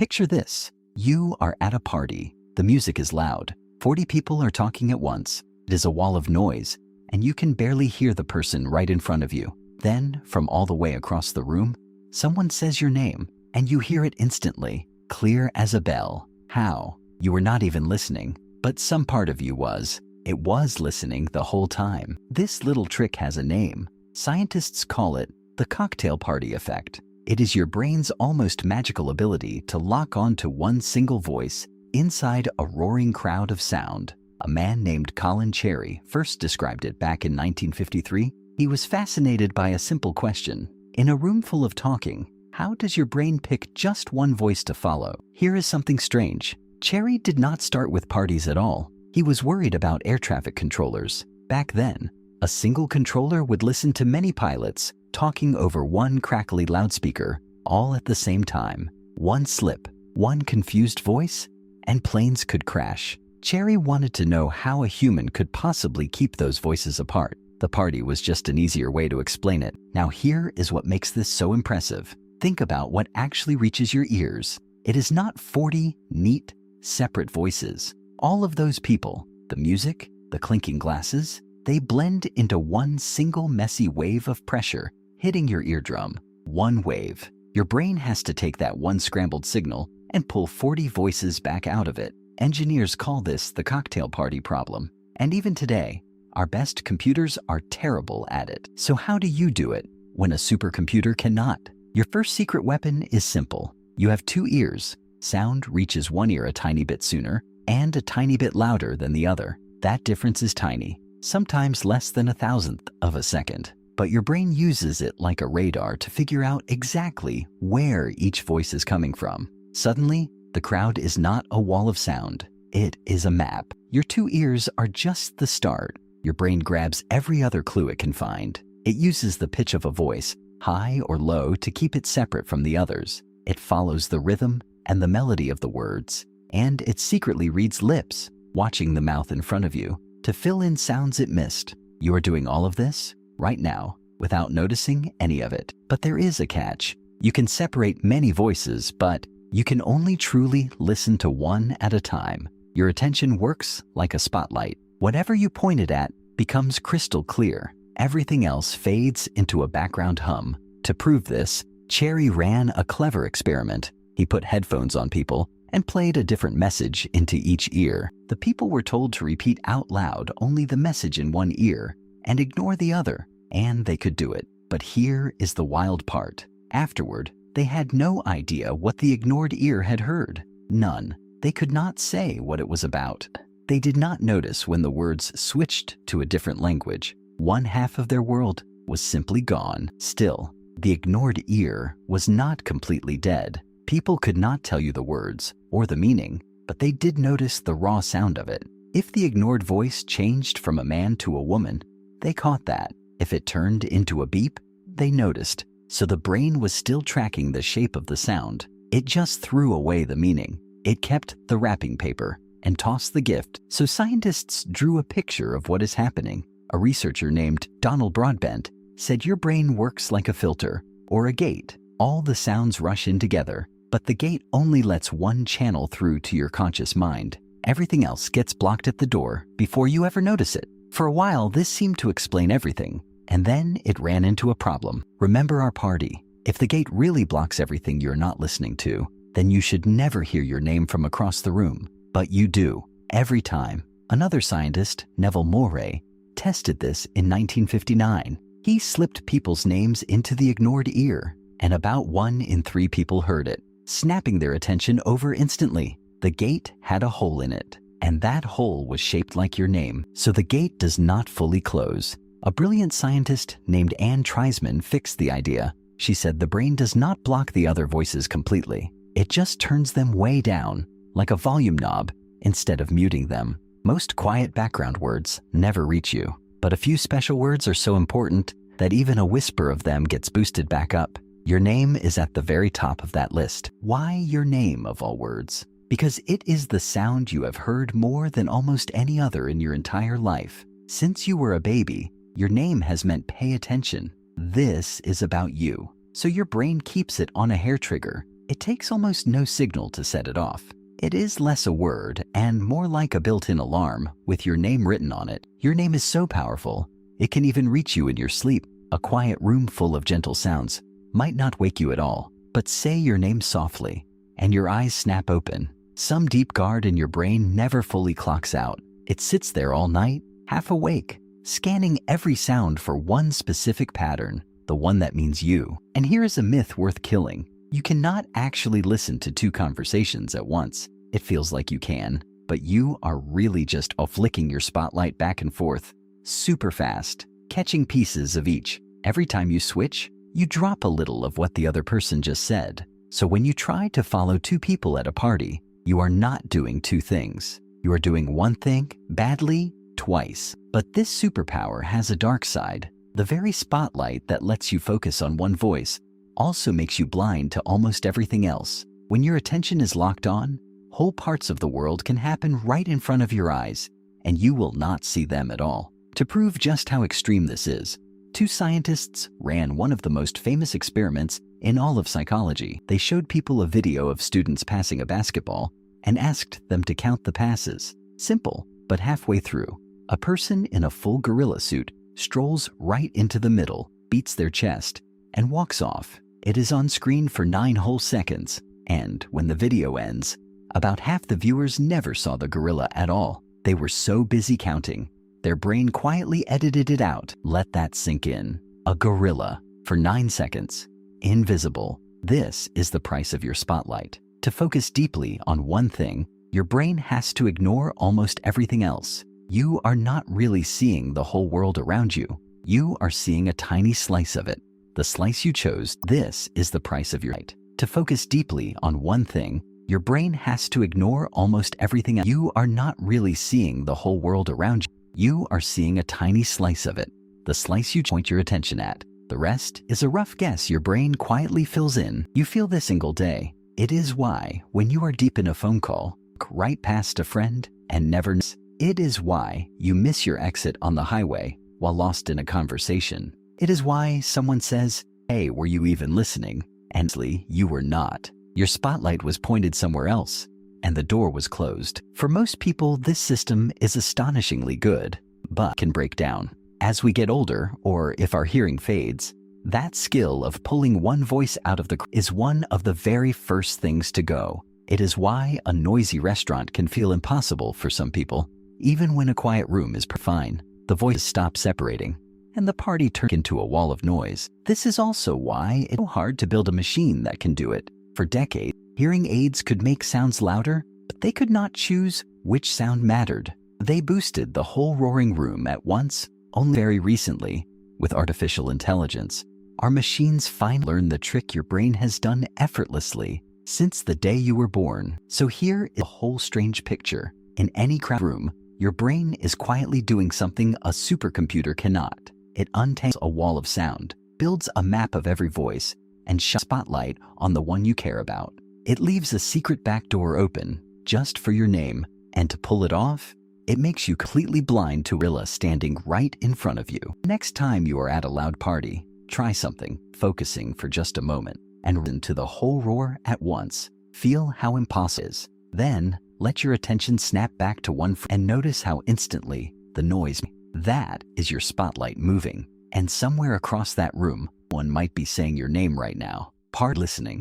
Picture this. You are at a party. The music is loud. 40 people are talking at once. It is a wall of noise, and you can barely hear the person right in front of you. Then, from all the way across the room, someone says your name, and you hear it instantly, clear as a bell. How? You were not even listening, but some part of you was. It was listening the whole time. This little trick has a name. Scientists call it the cocktail party effect. It is your brain's almost magical ability to lock on to one single voice inside a roaring crowd of sound. A man named Colin Cherry first described it back in 1953. He was fascinated by a simple question. In a room full of talking, how does your brain pick just one voice to follow? Here is something strange. Cherry did not start with parties at all. He was worried about air traffic controllers. Back then, a single controller would listen to many pilots talking over one crackly loudspeaker, all at the same time. One slip, one confused voice, and planes could crash. Cherry wanted to know how a human could possibly keep those voices apart. The party was just an easier way to explain it. Now here is what makes this so impressive. Think about what actually reaches your ears. It is not 40 neat, separate voices. All of those people, the music, the clinking glasses, they blend into one single messy wave of pressure hitting your eardrum. One wave. Your brain has to take that one scrambled signal and pull 40 voices back out of it. Engineers call this the cocktail party problem. And even today, our best computers are terrible at it. So how do you do it when a supercomputer cannot? Your first secret weapon is simple. You have two ears. Sound reaches one ear a tiny bit sooner and a tiny bit louder than the other. That difference is tiny, sometimes less than 1,000th of a second. But your brain uses it like a radar to figure out exactly where each voice is coming from. Suddenly, the crowd is not a wall of sound. It is a map. Your two ears are just the start. Your brain grabs every other clue it can find. It uses the pitch of a voice, high or low, to keep it separate from the others. It follows the rhythm and the melody of the words. And it secretly reads lips, watching the mouth in front of you, to fill in sounds it missed. You are doing all of this right now without noticing any of it. But there is a catch. You can separate many voices, but you can only truly listen to one at a time. Your attention works like a spotlight. Whatever you point it at becomes crystal clear. Everything else fades into a background hum. To prove this, Cherry ran a clever experiment. He put headphones on people and played a different message into each ear. The people were told to repeat out loud only the message in one ear and ignore the other, and they could do it. But here is the wild part. Afterward, they had no idea what the ignored ear had heard. None. They could not say what it was about. They did not notice when the words switched to a different language. One half of their world was simply gone. Still, the ignored ear was not completely dead. People could not tell you the words or the meaning, but they did notice the raw sound of it. If the ignored voice changed from a man to a woman, they caught that. If it turned into a beep, they noticed. So the brain was still tracking the shape of the sound. It just threw away the meaning. It kept the wrapping paper and tossed the gift. So scientists drew a picture of what is happening. A researcher named Donald Broadbent said your brain works like a filter or a gate. All the sounds rush in together, but the gate only lets one channel through to your conscious mind. Everything else gets blocked at the door before you ever notice it. For a while, this seemed to explain everything, and then it ran into a problem. Remember our party. If the gate really blocks everything you're not listening to, then you should never hear your name from across the room. But you do, every time. Another scientist, Neville Morey, tested this in 1959. He slipped people's names into the ignored ear, and about 1 in 3 people heard it, snapping their attention over instantly. The gate had a hole in it, and that hole was shaped like your name, so the gate does not fully close. A brilliant scientist named Treisman fixed the idea. She said the brain does not block the other voices completely. It just turns them way down, like a volume knob, instead of muting them. Most quiet background words never reach you, but a few special words are so important that even a whisper of them gets boosted back up. Your name is at the very top of that list. Why your name of all words? Because it is the sound you have heard more than almost any other in your entire life. Since you were a baby, your name has meant pay attention. This is about you. So your brain keeps it on a hair trigger. It takes almost no signal to set it off. It is less a word and more like a built-in alarm with your name written on it. Your name is so powerful, it can even reach you in your sleep. A quiet room full of gentle sounds might not wake you at all, but say your name softly, and your eyes snap open. Some deep guard in your brain never fully clocks out. It sits there all night, half awake, scanning every sound for one specific pattern, the one that means you. And here is a myth worth killing. You cannot actually listen to two conversations at once. It feels like you can, but you are really just flicking your spotlight back and forth, super fast, catching pieces of each. Every time you switch, you drop a little of what the other person just said. So when you try to follow two people at a party, you are not doing two things. You are doing one thing badly twice. But this superpower has a dark side. The very spotlight that lets you focus on one voice also makes you blind to almost everything else. When your attention is locked on, whole parts of the world can happen right in front of your eyes, and you will not see them at all. To prove just how extreme this is, two scientists ran one of the most famous experiments in all of psychology. They showed people a video of students passing a basketball and asked them to count the passes. Simple, but halfway through, a person in a full gorilla suit strolls right into the middle, beats their chest, and walks off. It is on screen for 9 whole seconds, and when the video ends, about half the viewers never saw the gorilla at all. They were so busy counting, their brain quietly edited it out. Let that sink in. A gorilla for 9 seconds. Invisible. This is the price of your spotlight. To focus deeply on one thing, your brain has to ignore almost everything else. You are not really seeing the whole world around you. You are seeing a tiny slice of it. The slice you chose. This is the price of your light. To focus deeply on one thing, your brain has to ignore almost everything else. You are not really seeing the whole world around you. You are seeing a tiny slice of it. The slice you point your attention at. The rest is a rough guess your brain quietly fills in. You feel this single day. It is why, when you are deep in a phone call, right past a friend and never miss. It is why you miss your exit on the highway while lost in a conversation. It is why someone says, "Hey, were you even listening?" And you were not. Your spotlight was pointed somewhere else, and the door was closed. For most people, this system is astonishingly good, but can break down. As we get older, or if our hearing fades, that skill of pulling one voice out of the is one of the very first things to go. It is why a noisy restaurant can feel impossible for some people. Even when a quiet room is fine, the voices stop separating, and the party turns into a wall of noise. This is also why it's so hard to build a machine that can do it. For decades, hearing aids could make sounds louder, but they could not choose which sound mattered. They boosted the whole roaring room at once. Only very recently, with artificial intelligence, our machines finally learn the trick your brain has done effortlessly since the day you were born. So here is a whole strange picture. In any crowded room, your brain is quietly doing something a supercomputer cannot. It untangles a wall of sound, builds a map of every voice, and shines a spotlight on the one you care about. It leaves a secret back door open just for your name, and to pull it off, it makes you completely blind to a gorilla standing right in front of you. Next time you are at a loud party, try something, focusing for just a moment, and listen to the whole roar at once. Feel how impossible it is. Then, let your attention snap back to one and notice how instantly the noise. That is your spotlight moving. And somewhere across that room, one might be saying your name right now. Listening.